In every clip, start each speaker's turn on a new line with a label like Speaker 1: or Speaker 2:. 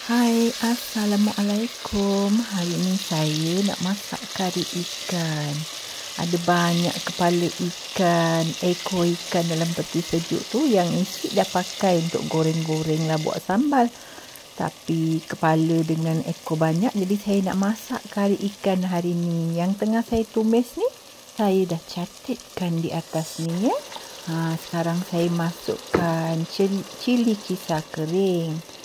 Speaker 1: Hai, Assalamualaikum. Hari ini saya nak masak kari ikan. Ada banyak kepala ikan, ekor ikan dalam peti sejuk tu yang isi dah pakai untuk goreng-goreng lah buat sambal. Tapi kepala dengan ekor banyak, jadi saya nak masak kari ikan hari ni. Yang tengah saya tumis ni, saya dah catatkan di atas ni ya. Sekarang saya masukkan cili kisar kering.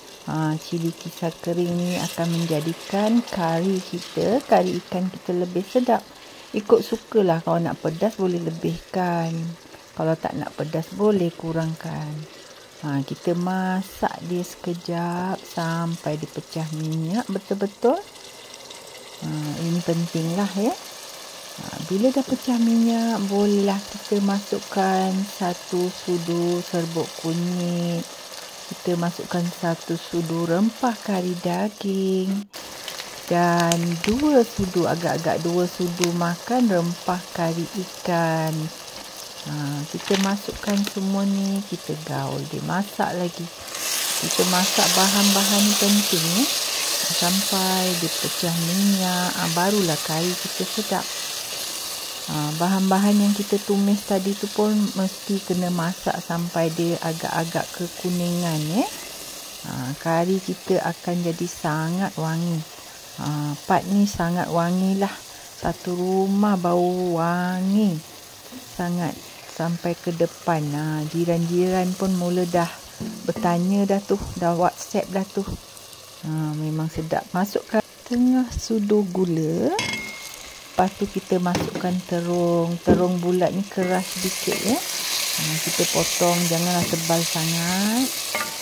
Speaker 1: Cili kisar kering ni akan menjadikan kari ikan kita lebih sedap. Ikut sukalah, kalau nak pedas boleh lebihkan. Kalau tak nak pedas boleh kurangkan. Kita masak dia sekejap sampai dia pecah minyak betul-betul. Ini penting lah ya. Bila dah pecah minyak, bolehlah kita masukkan 1 sudu serbuk kunyit. Kita masukkan 1 sudu rempah kari daging. Dan 2 sudu makan rempah kari ikan. Kita masukkan semua ni, kita gaul dia, masak lagi. Kita masak bahan-bahan ni penting ya. Sampai dia pecah minyak, barulah kari kita sedap. Bahan-bahan yang kita tumis tadi tu pun mesti kena masak sampai dia agak-agak kekuningan ya. Kari kita akan jadi sangat wangi. Part ni sangat wangi lah. Satu rumah bau wangi sangat sampai ke depan. Jiran-jiran pun mula dah bertanya dah tu, dah WhatsApp dah tu. Memang sedap. Masukkan tengah sudu gula. Lepas tu kita masukkan terung bulat ni keras sedikit ya. Kita potong, janganlah tebal sangat.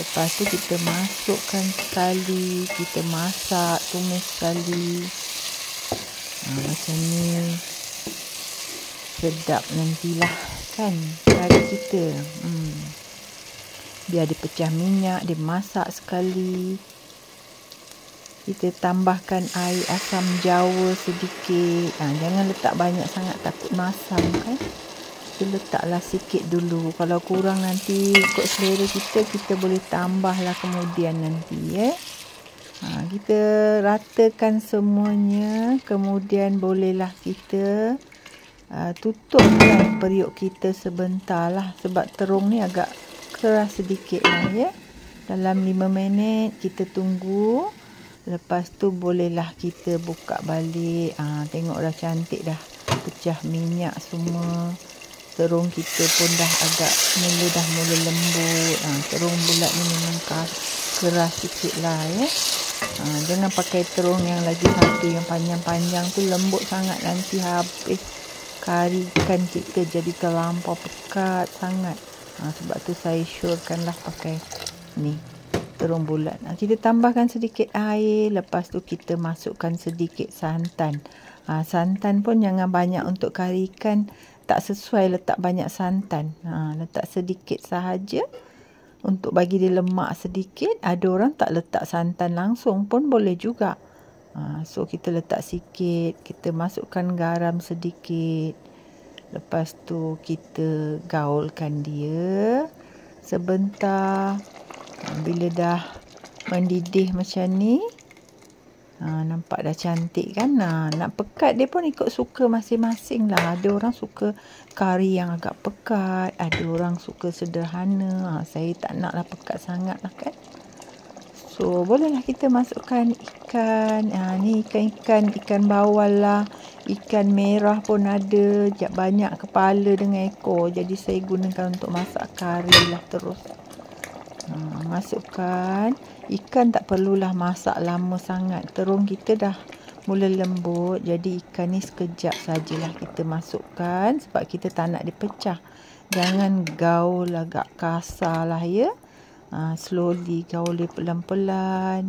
Speaker 1: Lepas tu kita masukkan sekali, kita masak, tumis sekali. Macam ni. Sedap nantilah kan kari kita. Biar dia pecah minyak, dia masak sekali. Kita tambahkan air asam jawa sedikit. Jangan letak banyak sangat, takut masam kan. Kita letaklah sikit dulu. Kalau kurang nanti ikut selera kita boleh tambahlah kemudian nanti ya. Kita ratakan semuanya. Kemudian bolehlah kita tutupkan periuk kita sebentar lah. Sebab terung ni agak keras sedikit lah ya. Dalam 5 minit kita tunggu. Lepas tu bolehlah kita buka balik. Tengok dah cantik dah. Pecah minyak semua. Terung kita pun dah agak mula lembut. Terung bulat ni memang keras sikit lah ya. Jangan pakai terung yang lagi satu yang panjang-panjang tu, lembut sangat. Nanti habis kari ikan kita jadi terlampau pekat sangat. Sebab tu saya syorkanlah pakai ni, terung bulat. Kita tambahkan sedikit air. Lepas tu kita masukkan sedikit santan. Santan pun jangan banyak untuk kari ikan. Tak sesuai letak banyak santan. Letak sedikit sahaja untuk bagi dia lemak sedikit. Ada orang tak letak santan langsung pun boleh juga. So kita letak sikit. Kita masukkan garam sedikit. Lepas tu kita gaulkan dia sebentar. Bila dah mendidih macam ni, nampak dah cantik kan. Nak pekat dia pun ikut suka masing-masing lah. Ada orang suka kari yang agak pekat, ada orang suka sederhana. Saya tak nak lah pekat sangat lah kan. So bolehlah kita masukkan ikan. Ni ikan bawal lah. Ikan merah pun ada, banyak kepala dengan ekor. Jadi saya gunakan untuk masak kari lah terus. Masukkan ikan, tak perlulah masak lama sangat. Terung kita dah mula lembut, jadi ikan ni sekejap sajalah kita masukkan sebab kita tak nak dia pecah. Jangan gaul agak kasar lah ya. Slowly gaul dia pelan-pelan.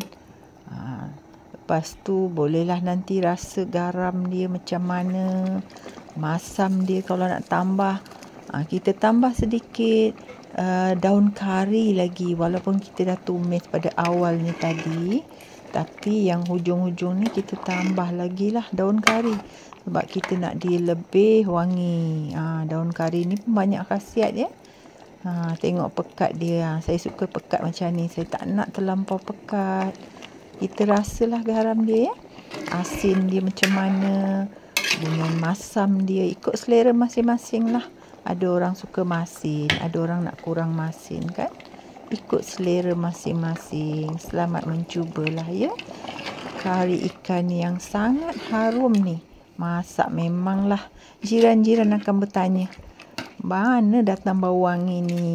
Speaker 1: Lepas tu bolehlah nanti rasa garam dia macam mana, masam dia kalau nak tambah. Kita tambah sedikit daun kari lagi, walaupun kita dah tumis pada awalnya tadi, tapi yang hujung-hujung ni kita tambah lagi lah daun kari sebab kita nak dia lebih wangi. Daun kari ni pun banyak khasiat ya. Tengok pekat dia. Saya suka pekat macam ni. Saya tak nak terlampau pekat. Kita rasalah garam dia ya. Asin dia macam mana, dengan masam dia ikut selera masing-masing lah. Ada orang suka masin, ada orang nak kurang masin kan. Ikut selera masing-masing. Selamat mencubalah ya. Kari ikan yang sangat harum ni. Masak memanglah jiran-jiran akan bertanya, mana datang bau wangi ni?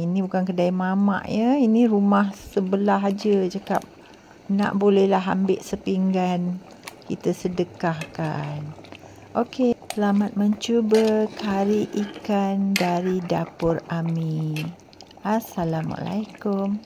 Speaker 1: Ini bukan kedai mamak ya. Ini rumah sebelah aja cakap. Nak bolehlah ambil sepinggan. Kita sedekahkan. Okey, selamat mencuba kari ikan dari dapur Ami. Assalamualaikum.